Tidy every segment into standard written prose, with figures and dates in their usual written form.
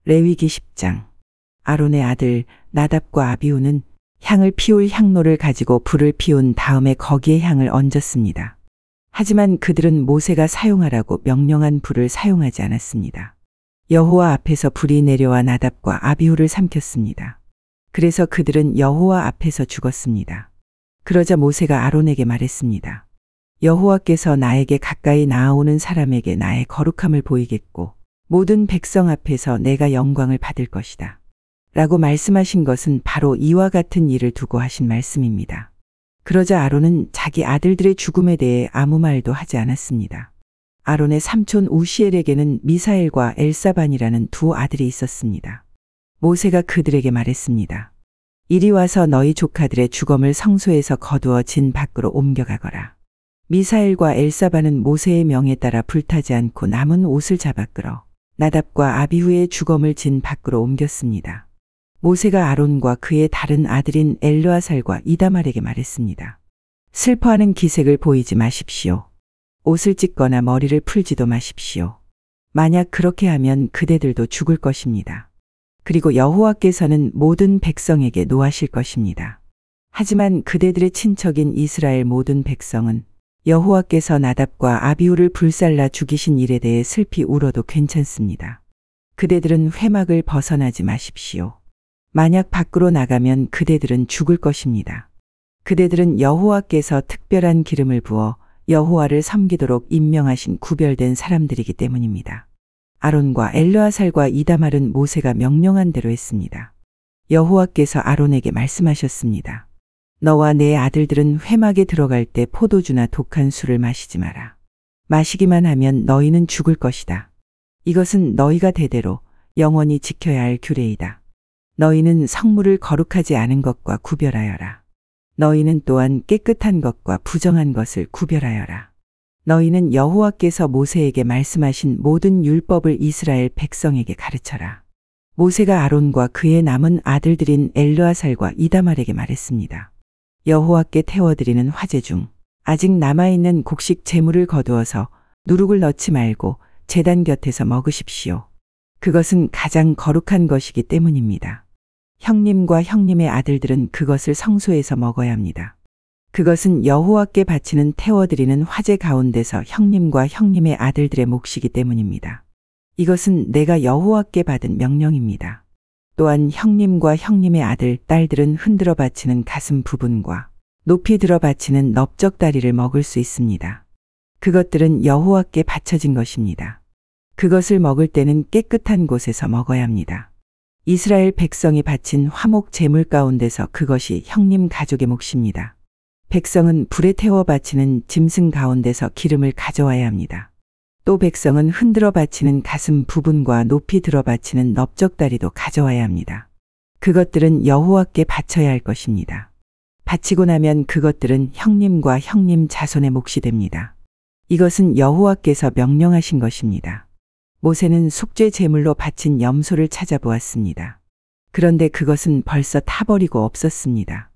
레위기 10장. 아론의 아들 나답과 아비후는 향을 피울 향로를 가지고 불을 피운 다음에 거기에 향을 얹었습니다. 하지만 그들은 모세가 사용하라고 명령한 불을 사용하지 않았습니다. 여호와 앞에서 불이 내려와 나답과 아비후를 삼켰습니다. 그래서 그들은 여호와 앞에서 죽었습니다. 그러자 모세가 아론에게 말했습니다. 여호와께서 나에게 가까이 나아오는 사람에게 나의 거룩함을 보이겠고 모든 백성 앞에서 내가 영광을 받을 것이다. 라고 말씀하신 것은 바로 이와 같은 일을 두고 하신 말씀입니다. 그러자 아론은 자기 아들들의 죽음에 대해 아무 말도 하지 않았습니다. 아론의 삼촌 우시엘에게는 미사엘과 엘사반이라는 두 아들이 있었습니다. 모세가 그들에게 말했습니다. 이리 와서 너희 조카들의 주검을 성소에서 거두어 진 밖으로 옮겨가거라. 미사엘과 엘사반은 모세의 명에 따라 불타지 않고 남은 옷을 잡아 끌어 나답과 아비후의 주검을 진 밖으로 옮겼습니다. 모세가 아론과 그의 다른 아들인 엘르아살과 이다말에게 말했습니다. 슬퍼하는 기색을 보이지 마십시오. 옷을 찢거나 머리를 풀지도 마십시오. 만약 그렇게 하면 그대들도 죽을 것입니다. 그리고 여호와께서는 모든 백성에게 노하실 것입니다. 하지만 그대들의 친척인 이스라엘 모든 백성은 여호와께서 나답과 아비후를 불살라 죽이신 일에 대해 슬피 울어도 괜찮습니다. 그대들은 회막을 벗어나지 마십시오. 만약 밖으로 나가면 그대들은 죽을 것입니다. 그대들은 여호와께서 특별한 기름을 부어 여호와를 섬기도록 임명하신 구별된 사람들이기 때문입니다. 아론과 엘르아살과 이다말은 모세가 명령한 대로 했습니다. 여호와께서 아론에게 말씀하셨습니다. 너와 내 아들들은 회막에 들어갈 때 포도주나 독한 술을 마시지 마라. 마시기만 하면 너희는 죽을 것이다. 이것은 너희가 대대로 영원히 지켜야 할 규례이다. 너희는 성물을 거룩하지 않은 것과 구별하여라. 너희는 또한 깨끗한 것과 부정한 것을 구별하여라. 너희는 여호와께서 모세에게 말씀하신 모든 율법을 이스라엘 백성에게 가르쳐라. 모세가 아론과 그의 남은 아들들인 엘르아살과 이다말에게 말했습니다. 여호와께 태워드리는 화제 중 아직 남아있는 곡식 제물을 거두어서 누룩을 넣지 말고 제단 곁에서 먹으십시오. 그것은 가장 거룩한 것이기 때문입니다. 형님과 형님의 아들들은 그것을 성소에서 먹어야 합니다. 그것은 여호와께 바치는 태워드리는 화제 가운데서 형님과 형님의 아들들의 몫이기 때문입니다. 이것은 내가 여호와께 받은 명령입니다. 또한 형님과 형님의 아들, 딸들은 흔들어 바치는 가슴 부분과 높이 들어 바치는 넓적다리를 먹을 수 있습니다. 그것들은 여호와께 바쳐진 것입니다. 그것을 먹을 때는 깨끗한 곳에서 먹어야 합니다. 이스라엘 백성이 바친 화목 제물 가운데서 그것이 형님 가족의 몫입니다. 백성은 불에 태워 바치는 짐승 가운데서 기름을 가져와야 합니다. 또 백성은 흔들어 바치는 가슴 부분과 높이 들어 바치는 넓적다리도 가져와야 합니다. 그것들은 여호와께 바쳐야 할 것입니다. 바치고 나면 그것들은 형님과 형님 자손의 몫이 됩니다. 이것은 여호와께서 명령하신 것입니다. 모세는 속죄 제물로 바친 염소를 찾아보았습니다. 그런데 그것은 벌써 타버리고 없었습니다.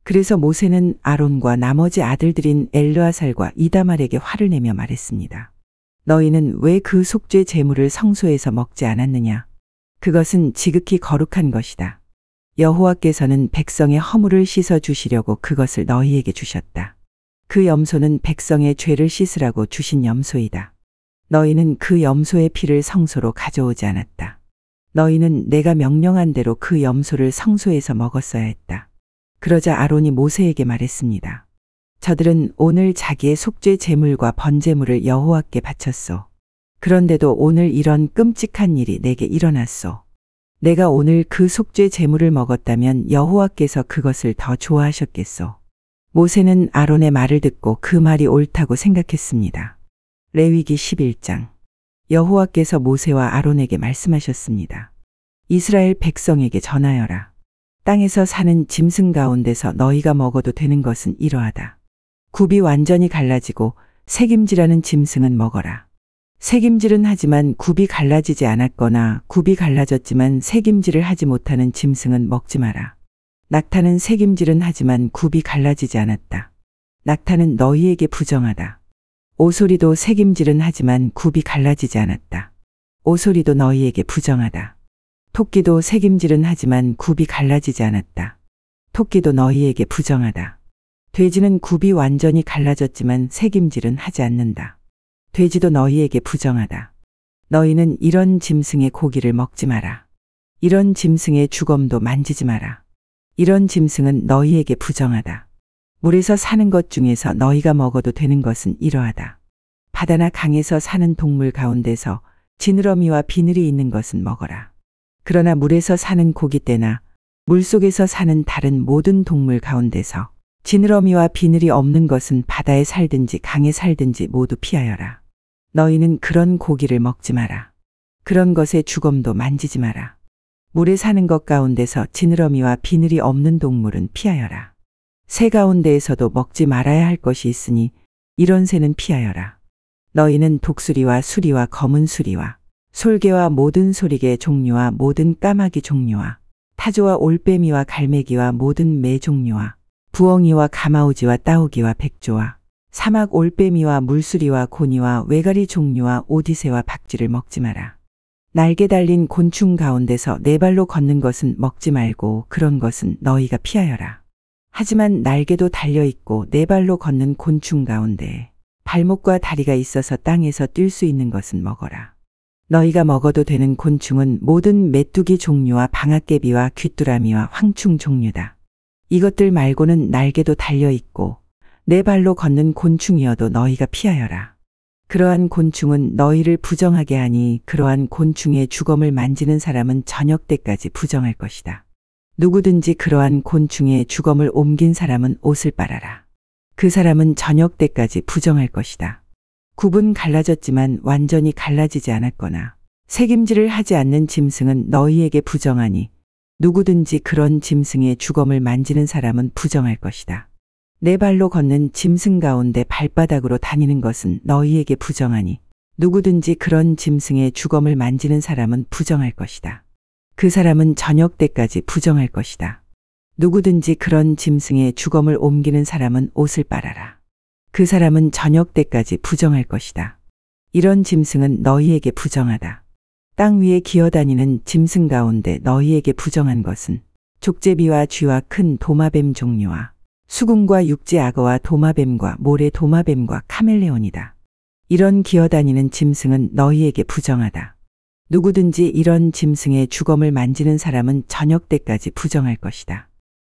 그래서 모세는 아론과 나머지 아들들인 엘르아살과 이다말에게 화를 내며 말했습니다. 너희는 왜 그 속죄 제물을 성소에서 먹지 않았느냐? 그것은 지극히 거룩한 것이다. 여호와께서는 백성의 허물을 씻어 주시려고 그것을 너희에게 주셨다. 그 염소는 백성의 죄를 씻으라고 주신 염소이다. 너희는 그 염소의 피를 성소로 가져오지 않았다. 너희는 내가 명령한 대로 그 염소를 성소에서 먹었어야 했다. 그러자 아론이 모세에게 말했습니다. 저들은 오늘 자기의 속죄 제물과 번제물을 여호와께 바쳤소. 그런데도 오늘 이런 끔찍한 일이 내게 일어났소. 내가 오늘 그 속죄 제물을 먹었다면 여호와께서 그것을 더 좋아하셨겠소. 모세는 아론의 말을 듣고 그 말이 옳다고 생각했습니다. 레위기 11장. 여호와께서 모세와 아론에게 말씀하셨습니다. 이스라엘 백성에게 전하여라. 땅에서 사는 짐승 가운데서 너희가 먹어도 되는 것은 이러하다. 굽이 완전히 갈라지고 새김질하는 짐승은 먹어라. 새김질은 하지만 굽이 갈라지지 않았거나 굽이 갈라졌지만 새김질을 하지 못하는 짐승은 먹지 마라. 낙타는 새김질은 하지만 굽이 갈라지지 않았다. 낙타는 너희에게 부정하다. 오소리도 새김질은 하지만 굽이 갈라지지 않았다. 오소리도 너희에게 부정하다. 토끼도 새김질은 하지만 굽이 갈라지지 않았다. 토끼도 너희에게 부정하다. 돼지는 굽이 완전히 갈라졌지만 새김질은 하지 않는다. 돼지도 너희에게 부정하다. 너희는 이런 짐승의 고기를 먹지 마라. 이런 짐승의 주검도 만지지 마라. 이런 짐승은 너희에게 부정하다. 물에서 사는 것 중에서 너희가 먹어도 되는 것은 이러하다. 바다나 강에서 사는 동물 가운데서 지느러미와 비늘이 있는 것은 먹어라. 그러나 물에서 사는 고깃대나 물속에서 사는 다른 모든 동물 가운데서 지느러미와 비늘이 없는 것은 바다에 살든지 강에 살든지 모두 피하여라. 너희는 그런 고기를 먹지 마라. 그런 것의 주검도 만지지 마라. 물에 사는 것 가운데서 지느러미와 비늘이 없는 동물은 피하여라. 새 가운데에서도 먹지 말아야 할 것이 있으니 이런 새는 피하여라. 너희는 독수리와 수리와 검은 수리와 솔개와 모든 소리개 종류와 모든 까마귀 종류와 타조와 올빼미와 갈매기와 모든 매 종류와 부엉이와 가마우지와 따오기와 백조와 사막 올빼미와 물수리와 고니와 외가리 종류와 오디새와 박쥐를 먹지 마라. 날개 달린 곤충 가운데서 네 발로 걷는 것은 먹지 말고 그런 것은 너희가 피하여라. 하지만 날개도 달려있고 네 발로 걷는 곤충 가운데 발목과 다리가 있어서 땅에서 뛸 수 있는 것은 먹어라. 너희가 먹어도 되는 곤충은 모든 메뚜기 종류와 방앗개비와 귀뚜라미와 황충 종류다. 이것들 말고는 날개도 달려있고 네 발로 걷는 곤충이어도 너희가 피하여라. 그러한 곤충은 너희를 부정하게 하니 그러한 곤충의 주검을 만지는 사람은 저녁 때까지 부정할 것이다. 누구든지 그러한 곤충의 주검을 옮긴 사람은 옷을 빨아라. 그 사람은 저녁 때까지 부정할 것이다. 굽은 갈라졌지만 완전히 갈라지지 않았거나 새김질을 하지 않는 짐승은 너희에게 부정하니 누구든지 그런 짐승의 주검을 만지는 사람은 부정할 것이다. 네 발로 걷는 짐승 가운데 발바닥으로 다니는 것은 너희에게 부정하니 누구든지 그런 짐승의 주검을 만지는 사람은 부정할 것이다. 그 사람은 저녁 때까지 부정할 것이다. 누구든지 그런 짐승의 주검을 옮기는 사람은 옷을 빨아라. 그 사람은 저녁 때까지 부정할 것이다. 이런 짐승은 너희에게 부정하다. 땅 위에 기어다니는 짐승 가운데 너희에게 부정한 것은 족제비와 쥐와 큰 도마뱀 종류와 수궁과 육지 악어와 도마뱀과 모래 도마뱀과 카멜레온이다. 이런 기어다니는 짐승은 너희에게 부정하다. 누구든지 이런 짐승의 주검을 만지는 사람은 저녁 때까지 부정할 것이다.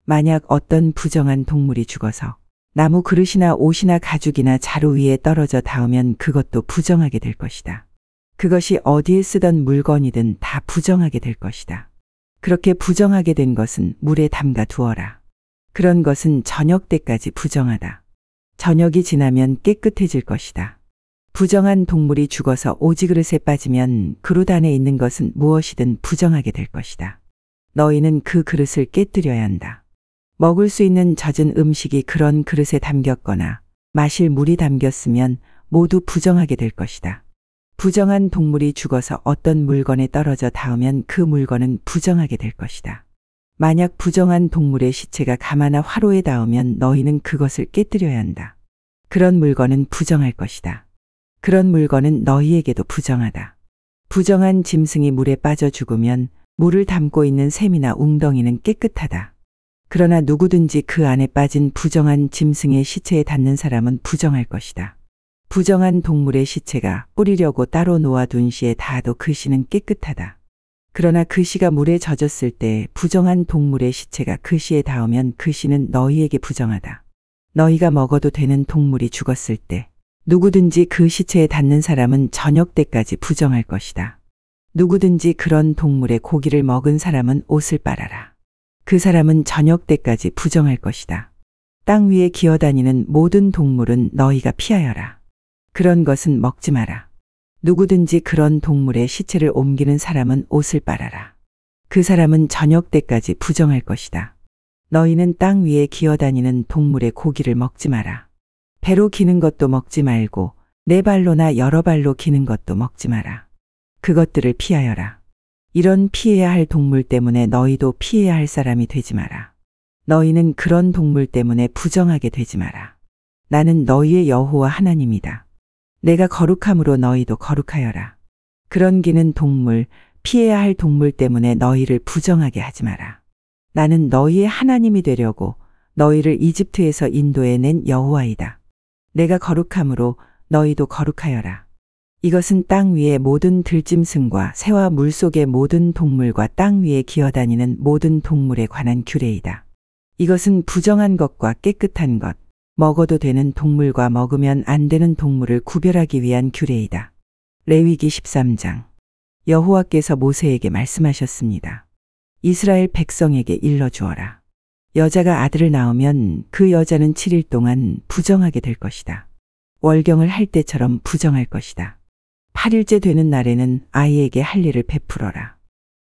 만약 어떤 부정한 동물이 죽어서 나무 그릇이나 옷이나 가죽이나 자루 위에 떨어져 닿으면 그것도 부정하게 될 것이다. 그것이 어디에 쓰던 물건이든 다 부정하게 될 것이다. 그렇게 부정하게 된 것은 물에 담가 두어라. 그런 것은 저녁 때까지 부정하다. 저녁이 지나면 깨끗해질 것이다. 부정한 동물이 죽어서 오지그릇에 빠지면 그릇 안에 있는 것은 무엇이든 부정하게 될 것이다. 너희는 그 그릇을 깨뜨려야 한다. 먹을 수 있는 젖은 음식이 그런 그릇에 담겼거나 마실 물이 담겼으면 모두 부정하게 될 것이다. 부정한 동물이 죽어서 어떤 물건에 떨어져 닿으면 그 물건은 부정하게 될 것이다. 만약 부정한 동물의 시체가 가마나 화로에 닿으면 너희는 그것을 깨뜨려야 한다. 그런 물건은 부정할 것이다. 그런 물건은 너희에게도 부정하다. 부정한 짐승이 물에 빠져 죽으면 물을 담고 있는 샘이나 웅덩이는 깨끗하다. 그러나 누구든지 그 안에 빠진 부정한 짐승의 시체에 닿는 사람은 부정할 것이다. 부정한 동물의 시체가 뿌리려고 따로 놓아둔 씨에 닿아도 그 씨는 깨끗하다. 그러나 그 씨가 물에 젖었을 때 부정한 동물의 시체가 그 씨에 닿으면 그 씨는 너희에게 부정하다. 너희가 먹어도 되는 동물이 죽었을 때 누구든지 그 시체에 닿는 사람은 저녁 때까지 부정할 것이다. 누구든지 그런 동물의 고기를 먹은 사람은 옷을 빨아라. 그 사람은 저녁 때까지 부정할 것이다. 땅 위에 기어다니는 모든 동물은 너희가 피하여라. 그런 것은 먹지 마라. 누구든지 그런 동물의 시체를 옮기는 사람은 옷을 빨아라. 그 사람은 저녁 때까지 부정할 것이다. 너희는 땅 위에 기어다니는 동물의 고기를 먹지 마라. 배로 기는 것도 먹지 말고 네 발로나 여러 발로 기는 것도 먹지 마라. 그것들을 피하여라. 이런 피해야 할 동물 때문에 너희도 피해야 할 사람이 되지 마라. 너희는 그런 동물 때문에 부정하게 되지 마라. 나는 너희의 여호와 하나님이다. 내가 거룩함으로 너희도 거룩하여라. 그런 기는 동물, 피해야 할 동물 때문에 너희를 부정하게 하지 마라. 나는 너희의 하나님이 되려고 너희를 이집트에서 인도해낸 여호와이다. 내가 거룩함으로 너희도 거룩하여라. 이것은 땅 위의 모든 들짐승과 새와 물속의 모든 동물과 땅 위에 기어다니는 모든 동물에 관한 규례이다. 이것은 부정한 것과 깨끗한 것, 먹어도 되는 동물과 먹으면 안 되는 동물을 구별하기 위한 규례이다. 레위기 13장. 여호와께서 모세에게 말씀하셨습니다. 이스라엘 백성에게 일러주어라. 여자가 아들을 낳으면 그 여자는 7일 동안 부정하게 될 것이다. 월경을 할 때처럼 부정할 것이다. 8일째 되는 날에는 아이에게 할 일을 베풀어라.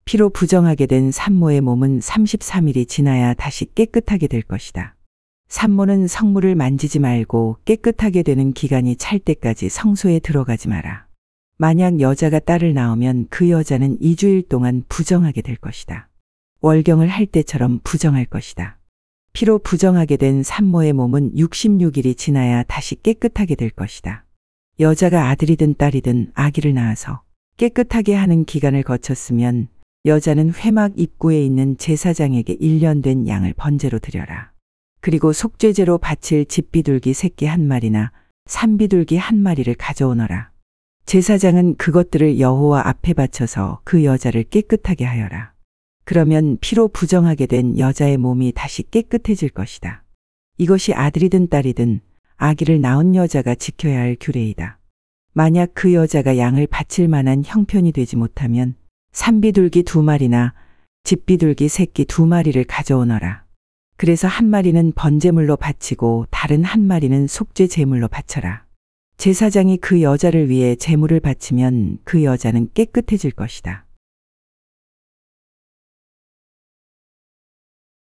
피로 부정하게 된 산모의 몸은 33일이 지나야 다시 깨끗하게 될 것이다. 산모는 성물을 만지지 말고 깨끗하게 되는 기간이 찰 때까지 성소에 들어가지 마라. 만약 여자가 딸을 낳으면 그 여자는 2주일 동안 부정하게 될 것이다. 월경을 할 때처럼 부정할 것이다. 피로 부정하게 된 산모의 몸은 66일이 지나야 다시 깨끗하게 될 것이다. 여자가 아들이든 딸이든 아기를 낳아서 깨끗하게 하는 기간을 거쳤으면 여자는 회막 입구에 있는 제사장에게 1년 된 양을 번제로 드려라. 그리고 속죄제로 바칠 집비둘기 새끼 1마리나 산비둘기 1마리를 가져오너라. 제사장은 그것들을 여호와 앞에 바쳐서 그 여자를 깨끗하게 하여라. 그러면 피로 부정하게 된 여자의 몸이 다시 깨끗해질 것이다. 이것이 아들이든 딸이든 아기를 낳은 여자가 지켜야 할 규례이다. 만약 그 여자가 양을 바칠 만한 형편이 되지 못하면 산비둘기 2마리나 집비둘기 새끼 2마리를 가져오너라. 그래서 1마리는 번제물로 바치고 다른 1마리는 속죄 제물로 바쳐라. 제사장이 그 여자를 위해 제물을 바치면 그 여자는 깨끗해질 것이다.